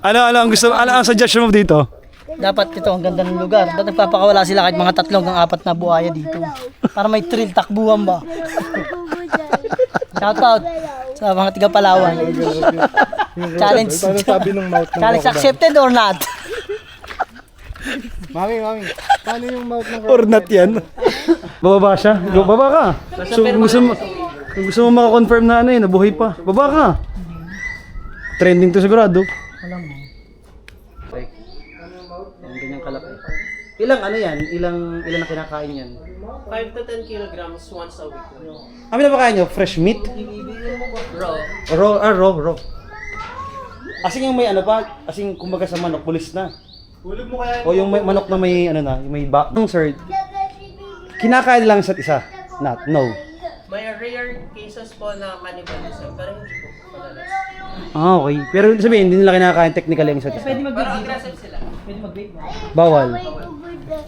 Ano ang gusto, ano ang suggestion mo dito? Dapat ito, ang ganda ng lugar. Dapat nagpapakawala sila kahit mga 3 hanggang 4 na buhaya dito. Para may thrill, takbuhan ba? Shoutout sa mga tiga Palawan. Challenge. Paano sabi ng mouth ng Challenge crocodile? accepted or not? Mami. Paano yung mouth ng Or not yan? Bababa siya? Baba ka. So kung gusto mo makakonfirm na ano yun, nabuhay pa. Baba ka. Trending to sigurado. Alam mo. Ang ganyang kalaki. Ilang ano yan? Ilang na kinakain yan? 5 to 10 kilograms once a week. Ano na ba kaya nyo? Fresh meat? Raw. Raw. Asing yung may ano pa, asing kumbaga sa manok, pulis na. Hulog mo kaya O yung may manok na may ano na, yung may back. Sir, kinakain lang isa't isa? Not, no. May rare cases po na cannibalism, pero hindi po madalas. Ah, okay. Pero sabihin, hindi nila kinakain technically ang isa't isa. Pwede Pero mag-vape. aggressive sila. Pwede mag-vape. Bawal. Over the